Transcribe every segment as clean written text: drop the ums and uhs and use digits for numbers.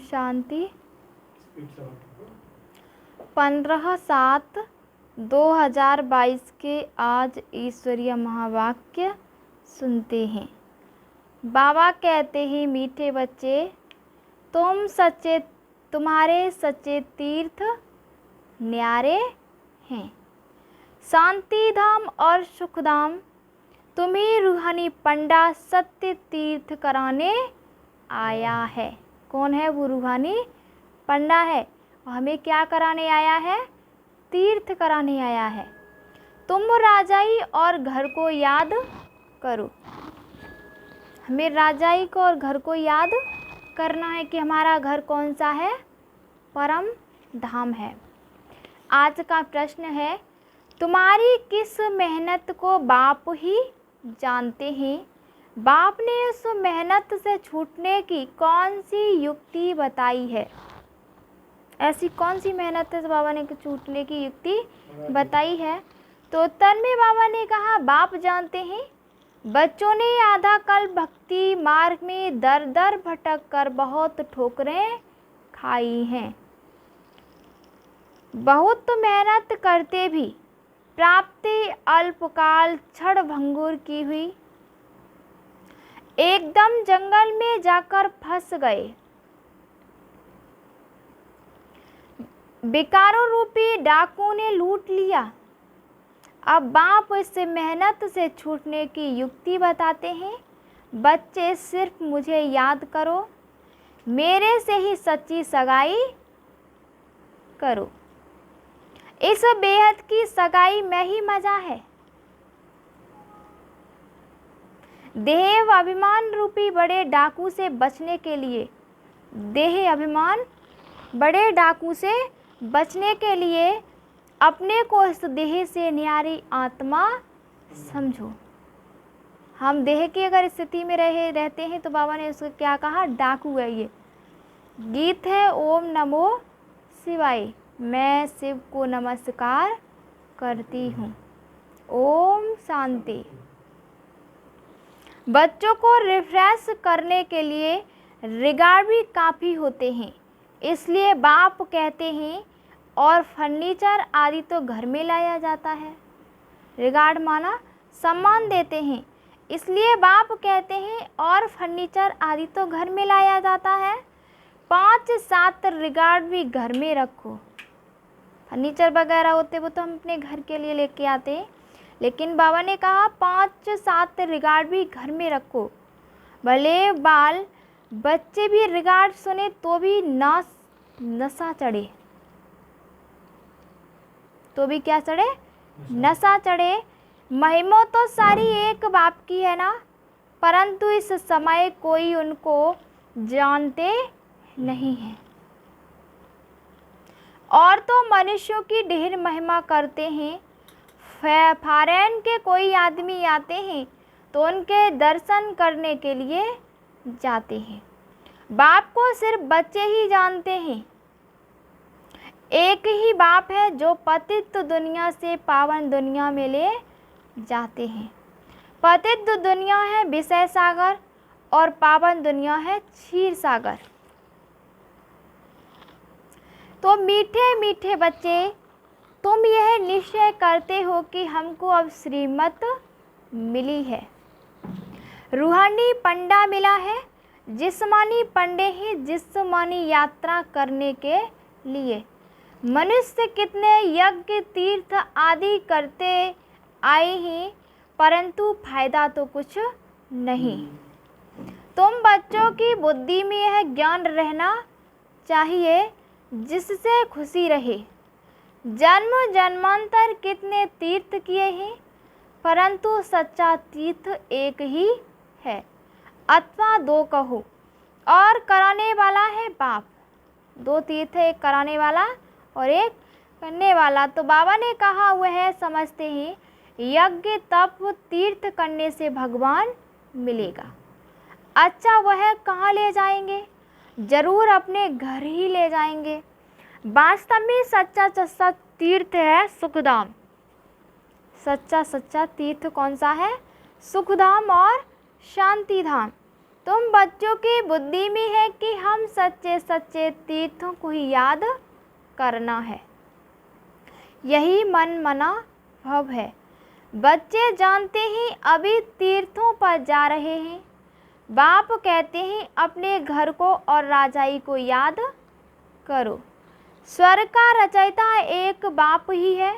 शांति। 15/7/2022 के आज ईश्वरीय महावाक्य सुनते हैं। बाबा कहते हैं, मीठे बच्चे, तुम्हारे सच्चे तीर्थ न्यारे हैं। शांति धाम और सुखधाम तुम्हें रूहानी पंडा सत्य तीर्थ कराने आया है। कौन है वो? रूहानी पंडा है। हमें क्या कराने आया है? तीर्थ कराने आया है। तुम राजाई और घर को याद करो। हमें राजाई को और घर को याद करना है कि हमारा घर कौन सा है? परम धाम है। आज का प्रश्न है, तुम्हारी किस मेहनत को बाप ही जानते हैं। बाप ने उस मेहनत से छूटने की कौन सी युक्ति बताई है? ऐसी कौन सी मेहनत है बाबा ने छूटने की युक्ति बताई है? तो उत्तर में बाबा ने कहा, बाप जानते हैं। बच्चों ने आधा कल भक्ति मार्ग में दर दर भटक कर बहुत ठोकरें खाई हैं। बहुत मेहनत करते भी प्राप्ति अल्पकाल क्षण भंगुर की हुई। एकदम जंगल में जाकर फंस गए। बेकारों रूपी डाकुओं ने लूट लिया। अब बाप इससे मेहनत से छूटने की युक्ति बताते हैं। बच्चे, सिर्फ मुझे याद करो, मेरे से ही सच्ची सगाई करो। इस बेहद की सगाई में ही मजा है। देह अभिमान रूपी बड़े डाकू से बचने के लिए, देह अभिमान बड़े डाकू से बचने के लिए अपने को इस देह से न्यारी आत्मा समझो। हम देह की अगर स्थिति में रहते हैं तो बाबा ने उसको क्या कहा? डाकू है। ये गीत है, ओम नमो शिवाय। मैं शिव को नमस्कार करती हूँ। ओम शांति। बच्चों को रिफ्रेश करने के लिए रिगार्ड भी काफ़ी होते हैं। इसलिए बाप कहते हैं, और फर्नीचर आदि तो घर में लाया जाता है। रिगार्ड माना सम्मान देते हैं। इसलिए बाप कहते हैं, और फर्नीचर आदि तो घर में लाया जाता है। 5-7 रिगार्ड भी घर में रखो। फर्नीचर वगैरह होते वो तो हम अपने घर के लिए लेके आते हैं, लेकिन बाबा ने कहा 5-7 रिगार्ड भी घर में रखो। भले बाल बच्चे भी रिगार्ड सुने तो भी नशा चढ़े, तो भी क्या चढ़े? नशा चढ़े। महिमा तो सारी एक बाप की है ना, परंतु इस समय कोई उनको जानते नहीं है। और तो मनुष्यों की ढेर महिमा करते हैं। फॉरेन के कोई आदमी आते हैं तो उनके दर्शन करने के लिए जाते हैं। बाप को सिर्फ बच्चे ही जानते हैं। एक ही बाप है जो पतित दुनिया से पावन दुनिया में ले जाते हैं। पतित दुनिया है विषय सागर और पावन दुनिया है क्षीर सागर। तो मीठे मीठे बच्चे, तुम यह निश्चय करते हो कि हमको अब श्रीमत मिली है, रूहानी पंडा मिला है। जिस्मानी पंडे ही जिस्मानी यात्रा करने के लिए। मनुष्य कितने यज्ञ तीर्थ आदि करते आए हैं, परंतु फायदा तो कुछ नहीं। तुम बच्चों की बुद्धि में यह ज्ञान रहना चाहिए जिससे खुशी रहे। जन्म जन्मांतर कितने तीर्थ किए हैं, परंतु सच्चा तीर्थ एक ही है, अथवा 2 कहो, और कराने वाला है बाप। 2 तीर्थ है, एक कराने वाला और एक करने वाला। तो बाबा ने कहा वह समझते हैं, यज्ञ तप तीर्थ करने से भगवान मिलेगा। अच्छा, वह कहाँ ले जाएंगे? जरूर अपने घर ही ले जाएंगे। वास्तव में सच्चा तीर्थ है सुखधाम। सच्चा तीर्थ कौन सा है? सुखधाम और शांति धाम। तुम बच्चों की बुद्धि में है कि हम सच्चे सच्चे तीर्थों को ही याद करना है, यही मन मना भाव है। बच्चे जानते हैं अभी तीर्थों पर जा रहे हैं। बाप कहते हैं अपने घर को और राजाई को याद करो। स्वर्ग का रचयिता एक बाप ही है,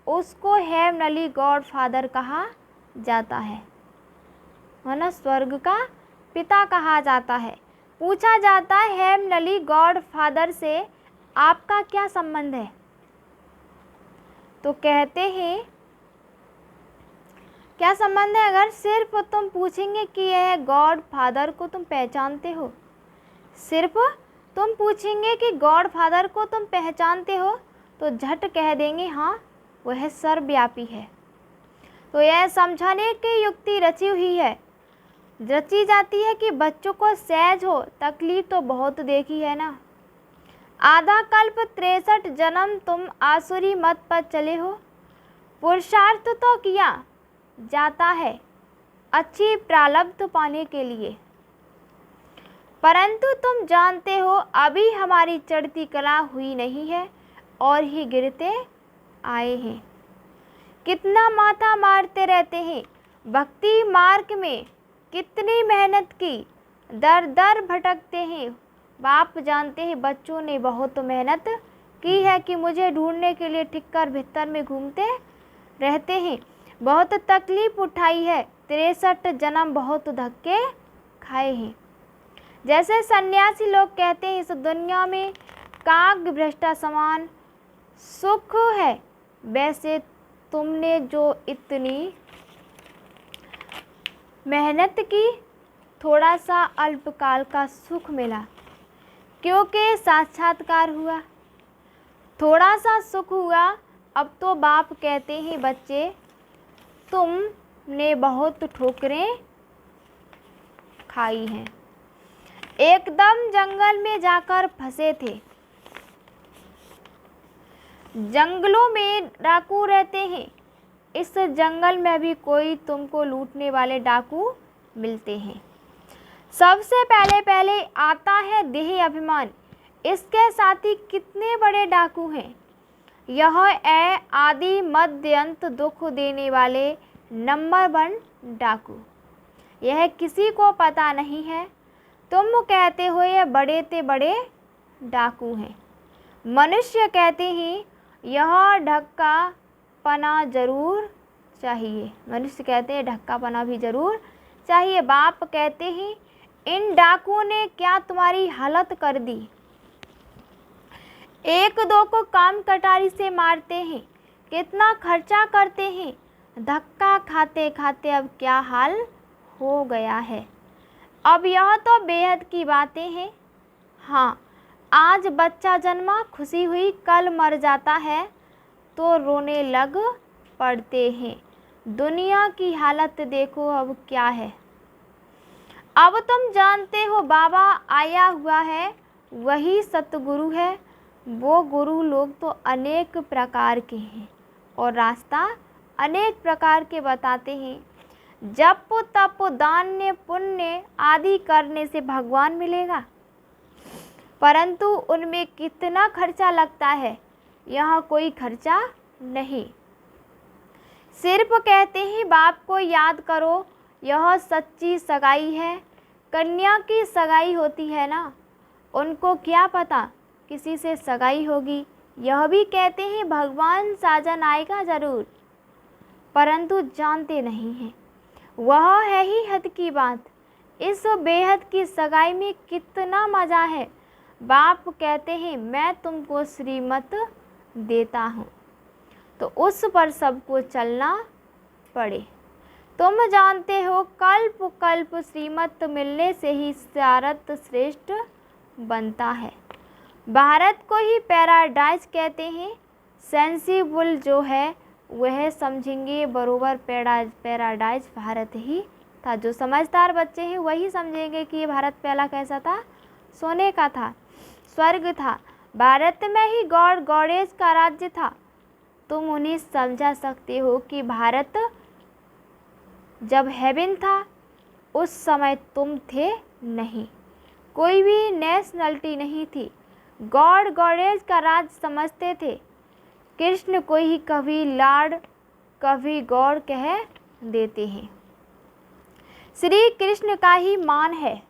उसको हेवनली गॉड फादर कहा जाता है ना, स्वर्ग का पिता कहा जाता है। पूछा जाता है हेवनली गॉड फादर से आपका क्या संबंध है, तो कहते हैं क्या संबंध है। अगर सिर्फ तुम पूछेंगे कि यह गॉड फादर को तुम पहचानते हो, सिर्फ तुम पूछेंगे कि गॉड फादर को तुम पहचानते हो, तो झट कह देंगे हाँ वह सर्वव्यापी है। तो यह समझाने की युक्ति रची जाती है कि बच्चों को सहज हो। तकलीफ तो बहुत देखी है ना। आधा कल्प 63 जन्म तुम आसुरी मत पर चले हो। पुरुषार्थ तो किया जाता है अच्छी प्रारब्ध पाने के लिए, परंतु तुम जानते हो अभी हमारी चढ़ती कला हुई नहीं है और ही गिरते आए हैं। कितना माथा मारते रहते हैं भक्ति मार्ग में, कितनी मेहनत की, दर दर भटकते हैं। बाप जानते हैं बच्चों ने बहुत मेहनत की है कि मुझे ढूंढने के लिए ठिक्कर भित्तर में घूमते रहते हैं। बहुत तकलीफ उठाई है, 63 जन्म बहुत धक्के खाए हैं। जैसे सन्यासी लोग कहते हैं इस दुनिया में काग भ्रष्टा समान सुख है, वैसे तुमने जो इतनी मेहनत की, थोड़ा सा अल्पकाल का सुख मिला क्योंकि साक्षात्कार हुआ, थोड़ा सा सुख हुआ। अब तो बाप कहते हैं बच्चे तुमने बहुत ठोकरें खाई हैं। एकदम जंगल में जाकर फंसे थे। जंगलों में डाकू रहते हैं, इस जंगल में भी कोई तुमको लूटने वाले डाकू मिलते हैं। सबसे पहले आता है देह अभिमान, इसके साथ ही कितने बड़े डाकू हैं। यह आदि मध्य अंत दुख देने वाले नंबर 1 डाकू, यह किसी को पता नहीं है। तुम कहते हो ये बड़े ते बड़े डाकू हैं। मनुष्य कहते हैं यह ढक्का पना जरूर चाहिए, मनुष्य कहते हैं ढक्का पना भी जरूर चाहिए। बाप कहते हैं इन डाकुओं ने क्या तुम्हारी हालत कर दी। एक दो को काम कटारी से मारते हैं, कितना खर्चा करते हैं, धक्का खाते खाते अब क्या हाल हो गया है। अब यह तो बेहद की बातें हैं। हाँ, आज बच्चा जन्मा खुशी हुई, कल मर जाता है तो रोने लग पड़ते हैं। दुनिया की हालत देखो अब क्या है। अब तुम जानते हो बाबा आया हुआ है, वही सतगुरु है। वो गुरु लोग तो अनेक प्रकार के हैं और रास्ता अनेक प्रकार के बताते हैं। जप तप दान पुण्य आदि करने से भगवान मिलेगा, परंतु उनमें कितना खर्चा लगता है, यहाँ कोई खर्चा नहीं। सिर्फ कहते हैं बाप को याद करो, यह सच्ची सगाई है। कन्या की सगाई होती है ना, उनको क्या पता किसी से सगाई होगी। यह भी कहते हैं भगवान साजन आएगा ज़रूर, परंतु जानते नहीं हैं। वह है ही हद की बात। इस बेहद की सगाई में कितना मज़ा है। बाप कहते हैं मैं तुमको श्रीमत देता हूँ, तो उस पर सबको चलना पड़े। तुम जानते हो कल्प कल्प श्रीमत मिलने से ही सारत श्रेष्ठ बनता है। भारत को ही पैराडाइज कहते हैं। सेंसिबल जो है वह समझेंगे बरोबर पैराडाइज भारत ही था। जो समझदार बच्चे हैं वही समझेंगे कि ये भारत पहला कैसा था, सोने का था, स्वर्ग था। भारत में ही गॉड गॉडेस का राज्य था। तुम उन्हें समझा सकते हो कि भारत जब हेवन था उस समय तुम थे नहीं, कोई भी नेशनलिटी नहीं थी। गॉड गॉडेज का राज समझते थे। कृष्ण को ही कभी लॉर्ड कभी गॉड कह देते हैं। श्री कृष्ण का ही मान है,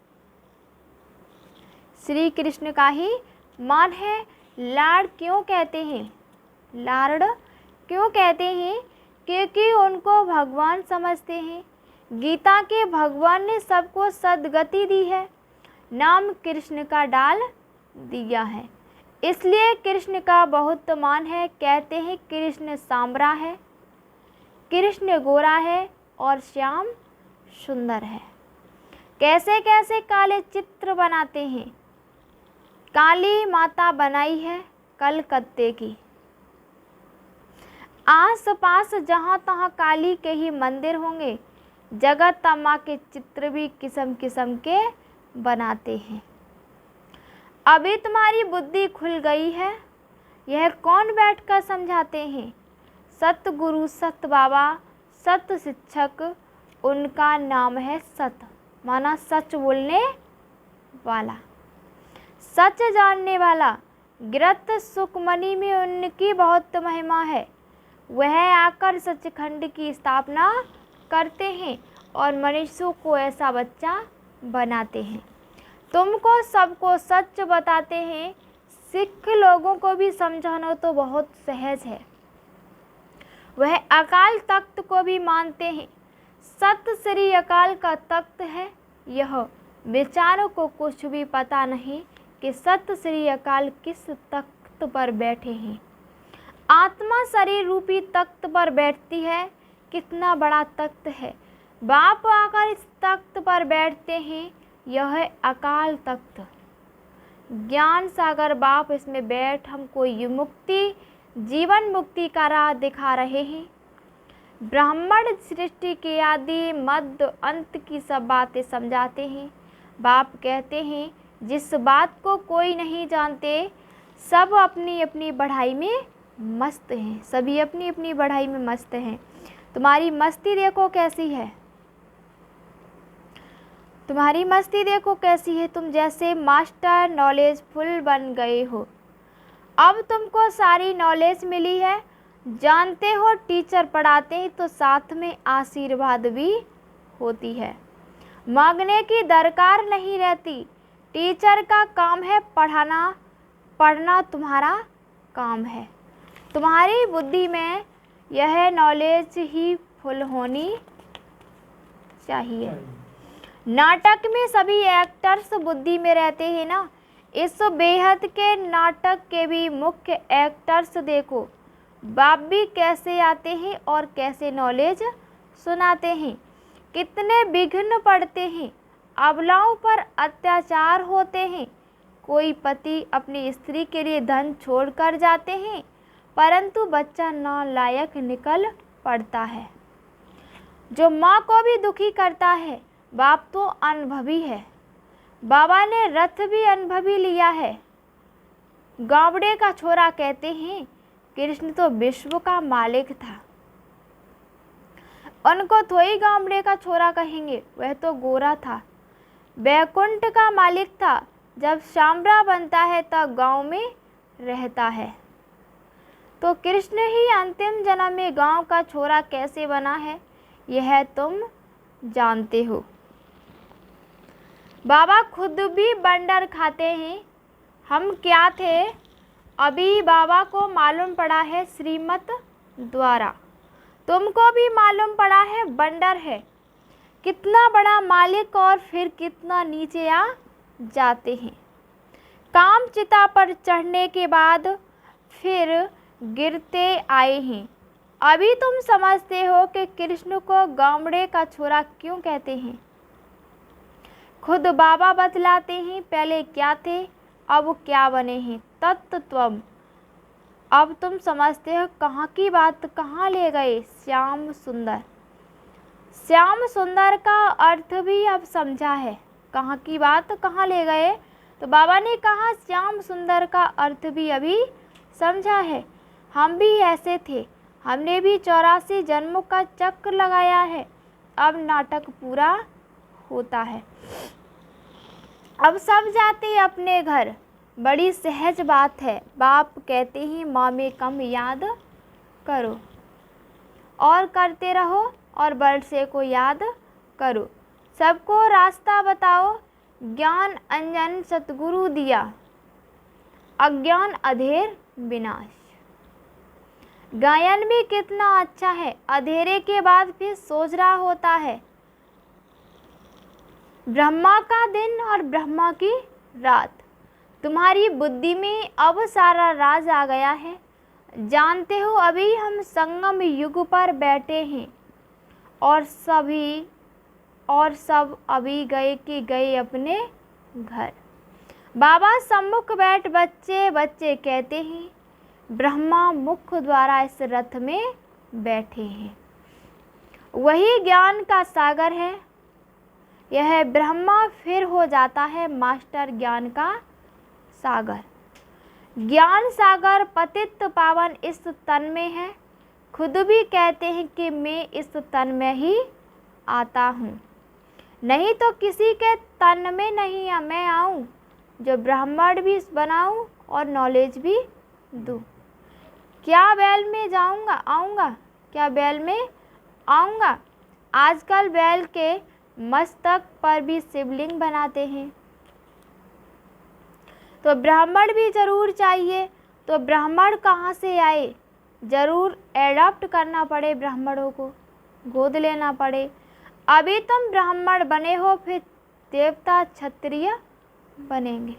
श्री कृष्ण का ही मान है। लॉर्ड क्यों कहते हैं? लॉर्ड क्यों कहते हैं? क्योंकि उनको भगवान समझते हैं। गीता के भगवान ने सबको सद्गति दी है, नाम कृष्ण का डाल दिया है, इसलिए कृष्ण का बहुत मान है। कहते हैं कृष्ण सांवरा है, कृष्ण गोरा है और श्याम सुंदर है। कैसे कैसे काले चित्र बनाते हैं। काली माता बनाई है कलकत्ते की। आस पास जहाँ तहाँ काली के ही मंदिर होंगे। जगत माँ के चित्र भी किस्म किस्म के बनाते हैं। अभी तुम्हारी बुद्धि खुल गई है, यह कौन बैठकर समझाते हैं? सतगुरु सत बाबा सत शिक्षक, उनका नाम है सत, माना सच बोलने वाला, सच जानने वाला। गिरत सुखमणि में उनकी बहुत महिमा है। वह आकर सचखंड की स्थापना करते हैं और मनुष्यों को ऐसा बच्चा बनाते हैं। तुमको सबको सच बताते हैं। सिख लोगों को भी समझाना तो बहुत सहज है। वह अकाल तख्त को भी मानते हैं। सत श्री अकाल का तख्त है। यह बेचारों को कुछ भी पता नहीं कि सत श्री अकाल किस तख्त पर बैठे हैं। आत्मा शरीर रूपी तख्त पर बैठती है। कितना बड़ा तख्त है। बाप आकर इस तख्त पर बैठते हैं। यह है अकाल तख्त। ज्ञान सागर बाप इसमें बैठ हमको ये मुक्ति, जीवन मुक्ति का राह दिखा रहे हैं। ब्राह्मण सृष्टि के आदि मध्य अंत की सब बातें समझाते हैं। बाप कहते हैं जिस बात को कोई नहीं जानते, सब अपनी अपनी बढ़ाई में मस्त हैं। सभी अपनी अपनी बढ़ाई में मस्त हैं। तुम्हारी मस्ती देखो कैसी है, तुम्हारी मस्ती देखो कैसी है। तुम जैसे मास्टर नॉलेज फुल बन गए हो। अब तुमको सारी नॉलेज मिली है। जानते हो टीचर पढ़ाते हैं तो साथ में आशीर्वाद भी होती है। मांगने की दरकार नहीं रहती। टीचर का काम है पढ़ाना, पढ़ना तुम्हारा काम है। तुम्हारी बुद्धि में यह नॉलेज ही फुल होनी चाहिए। नाटक में सभी एक्टर्स बुद्धि में रहते हैं ना। इस बेहद के नाटक के भी मुख्य एक्टर्स देखो। बाप भी कैसे आते हैं और कैसे नॉलेज सुनाते हैं। कितने विघ्न पड़ते हैं। अबलाओं पर अत्याचार होते हैं। कोई पति अपनी स्त्री के लिए धन छोड़ कर जाते हैं, परंतु बच्चा नालायक निकल पड़ता है, जो माँ को भी दुखी करता है। बाप तो अनुभवी है। बाबा ने रथ भी अनुभवी लिया है। गावड़े का छोरा कहते हैं कृष्ण तो विश्व का मालिक था। उनको थोड़ी गावड़े का छोरा कहेंगे, वह तो गोरा था, बैकुंठ का मालिक था। जब सांवरा बनता है तब गांव में रहता है। तो कृष्ण ही अंतिम जन्म में गांव का छोरा कैसे बना है, यह तुम जानते हो। बाबा खुद भी बंडर खाते हैं। हम क्या थे अभी बाबा को मालूम पड़ा है श्रीमत द्वारा। तुमको भी मालूम पड़ा है बंडर है। कितना बड़ा मालिक और फिर कितना नीचे आ जाते हैं। काम चिता पर चढ़ने के बाद फिर गिरते आए हैं। अभी तुम समझते हो कि कृष्ण को गावड़े का छोरा क्यों कहते हैं। खुद बाबा बतलाते हैं पहले क्या थे अब क्या बने हैं। तत्त्वम। अब तुम समझते हो कहाँ की बात कहाँ ले गए। श्याम सुंदर। श्याम सुंदर का अर्थ भी अब समझा है। कहाँ की बात कहाँ ले गए, तो बाबा ने कहा श्याम सुंदर का अर्थ भी अभी समझा है। हम भी ऐसे थे, हमने भी 84 जन्मों का चक्र लगाया है। अब नाटक पूरा होता है। अब सब जाते हैं अपने घर, बड़ी सहज बात है। बाप कहते हैं माँ में कम याद करो, और करते रहो और बरसे को याद करो। सबको रास्ता बताओ, ज्ञान अंजन सतगुरु दिया, अज्ञान अधेर विनाश। गायन भी कितना अच्छा है, अंधेरे के बाद फिर सोच रहा होता है। ब्रह्मा का दिन और ब्रह्मा की रात, तुम्हारी बुद्धि में अब सारा राज आ गया है। जानते हो अभी हम संगम युग पर बैठे हैं, और सब अभी गए कि गए अपने घर। बाबा सम्मुख बैठ बच्चे बच्चे कहते हैं, ब्रह्मा मुख द्वारा इस रथ में बैठे हैं। वही ज्ञान का सागर है, यह ब्रह्मा फिर हो जाता है मास्टर ज्ञान का सागर। ज्ञान सागर पतित पावन इस तन में है, खुद भी कहते हैं कि मैं इस तन में ही आता हूँ, नहीं तो किसी के तन में नहीं मैं आऊँ, जो ब्राह्मण भी बनाऊँ और नॉलेज भी दूँ। क्या बैल में जाऊँगा आऊँगा, क्या बैल में आऊँगा। आजकल बैल के मस्तक पर भी शिवलिंग बनाते हैं, तो ब्राह्मण भी जरूर चाहिए। तो ब्राह्मण कहाँ से आए, जरूर एडॉप्ट करना पड़े, ब्राह्मणों को गोद लेना पड़े। अभी तुम ब्राह्मण बने हो, फिर देवता क्षत्रिय बनेंगे।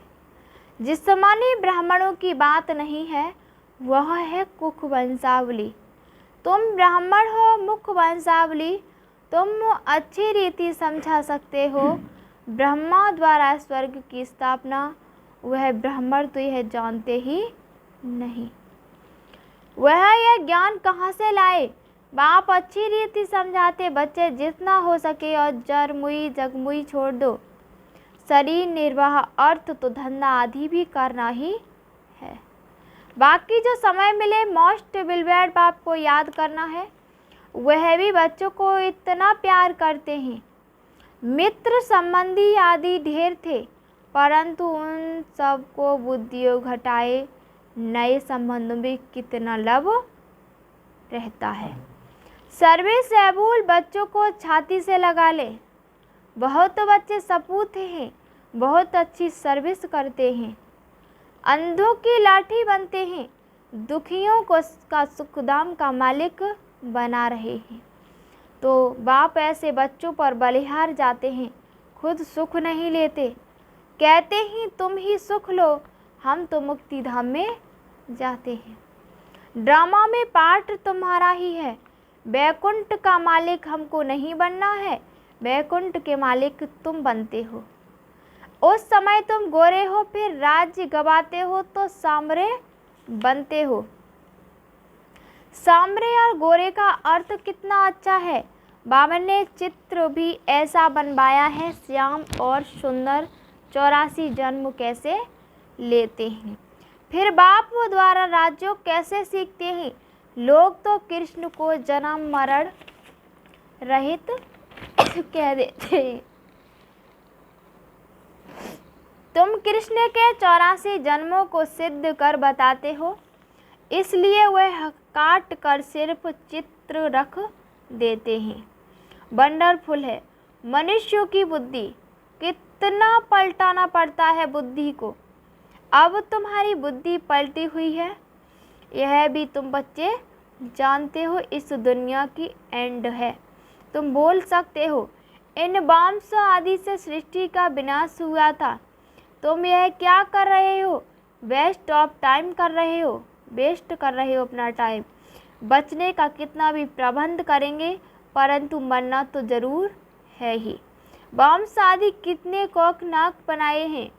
जिस्मानी ब्राह्मणों की बात नहीं है, वह है कुख वंशावली। तुम ब्राह्मण हो मुख वंशावली, तुम अच्छी रीति समझा सकते हो। ब्रह्मा द्वारा स्वर्ग की स्थापना, वह ब्राह्मण तो यह जानते ही नहीं। वह यह ज्ञान कहाँ से लाए, बाप अच्छी रीति समझाते। बच्चे जितना हो सके और जरमुई जगमुई छोड़ दो, शरीर निर्वाह अर्थ तो धंधा आदि भी करना ही है। बाकी जो समय मिले मोस्ट बिलवेड बाप को याद करना है। वह भी बच्चों को इतना प्यार करते हैं। मित्र संबंधी आदि ढेर थे, परंतु उन सबको बुद्धियों घटाए नए संबंधों में कितना लब रहता है। सर्वे सहबूल बच्चों को छाती से लगा ले। बहुत बच्चे सपूत हैं, बहुत अच्छी सर्विस करते हैं, अंधों की लाठी बनते हैं, दुखियों को का सुखदाम का मालिक बना रहे हैं। तो बाप ऐसे बच्चों पर बलिहार जाते हैं, खुद सुख नहीं लेते, कहते ही तुम ही सुख लो, हम तो मुक्ति धाम में जाते हैं। ड्रामा में पार्ट तुम्हारा ही है, बैकुंठ का मालिक हमको नहीं बनना है, बैकुंठ के मालिक तुम बनते हो। उस समय तुम गोरे हो, फिर राज्य गवाते हो तो सांवरे बनते हो। सांवरे और गोरे का अर्थ कितना अच्छा है। बाबा ने चित्र भी ऐसा बनवाया है, श्याम और सुंदर 84 जन्म कैसे लेते हैं, फिर बाप द्वारा राज्यों कैसे सीखते हैं। लोग तो कृष्ण को जन्म मरण रहित कह देते हैं। तुम कृष्ण के 84 जन्मों को सिद्ध कर बताते हो, इसलिए वह काट कर सिर्फ चित्र रख देते हैं। वंडरफुल है मनुष्यों की बुद्धि, कितना पलटाना पड़ता है बुद्धि को। अब तुम्हारी बुद्धि पलटी हुई है, यह भी तुम बच्चे जानते हो। इस दुनिया की एंड है, तुम बोल सकते हो इन बॉम्ब्स आदि से सृष्टि का विनाश हुआ था। तुम यह क्या कर रहे हो, वेस्ट ऑफ टाइम कर रहे हो, वेस्ट कर रहे हो अपना टाइम। बचने का कितना भी प्रबंध करेंगे, परंतु मरना तो ज़रूर है ही। बॉम्ब्स आदि कितने खौफनाक बनाए हैं,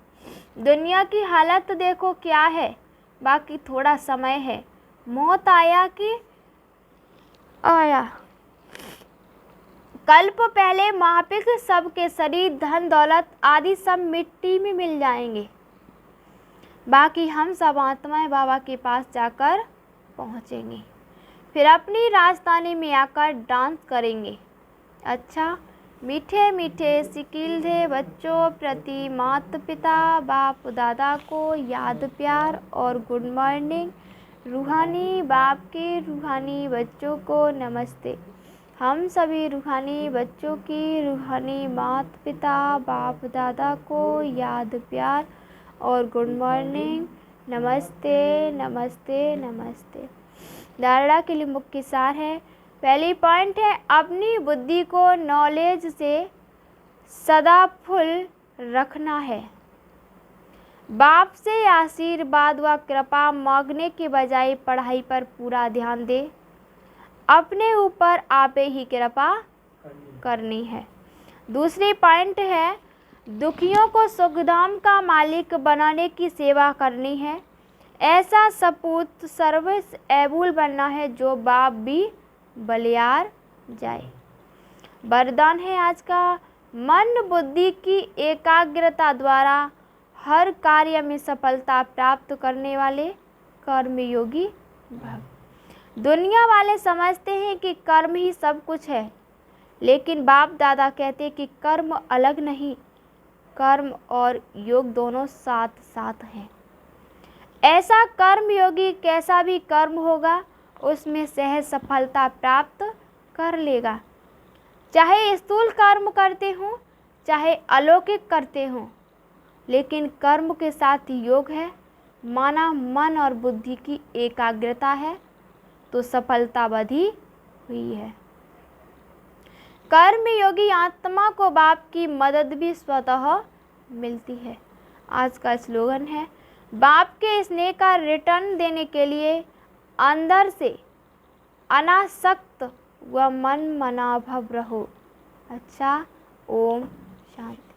दुनिया की हालत देखो क्या है। बाकी थोड़ा समय है, मौत आया कि आया। कल्प पहले महापिक सबके शरीर धन दौलत आदि सब मिट्टी में मिल जाएंगे। बाकी हम सब आत्माएं बाबा के पास जाकर पहुंचेंगे, फिर अपनी राजधानी में आकर डांस करेंगे। अच्छा, मीठे मीठे सिकील्दे बच्चों प्रति माता पिता बाप दादा को याद प्यार और गुड मॉर्निंग। रूहानी बाप के रूहानी बच्चों को नमस्ते। हम सभी रूहानी बच्चों की रूहानी माता पिता बाप दादा को याद प्यार और गुड मॉर्निंग। नमस्ते नमस्ते नमस्ते। धारणा के लिए मुख्य सार है। पहली पॉइंट है, अपनी बुद्धि को नॉलेज से सदा फुल रखना है। बाप से आशीर्वाद व कृपा मांगने के बजाय पढ़ाई पर पूरा ध्यान दे। अपने ऊपर आपे ही कृपा करनी है। दूसरी पॉइंट है, दुखियों को सुखधाम का मालिक बनाने की सेवा करनी है। ऐसा सपूत सर्विस एबुल बनना है जो बाप भी बलियार जाए। वरदान है आज का, मन बुद्धि की एकाग्रता द्वारा हर कार्य में सफलता प्राप्त करने वाले कर्मयोगी भव। दुनिया वाले समझते हैं कि कर्म ही सब कुछ है, लेकिन बाप दादा कहते हैं कि कर्म अलग नहीं, कर्म और योग दोनों साथ साथ हैं। ऐसा कर्मयोगी कैसा भी कर्म होगा उसमें सहज सफलता प्राप्त कर लेगा। चाहे स्थूल कर्म करते हों चाहे अलौकिक करते हों, लेकिन कर्म के साथ योग है, माना मन और बुद्धि की एकाग्रता है, तो सफलता बधी हुई है। कर्मयोगी आत्मा को बाप की मदद भी स्वतः मिलती है। आज का स्लोगन है, बाप के स्नेह का रिटर्न देने के लिए अंदर से अनासक्त व मन मनाभव रहो। अच्छा, ओम शांति।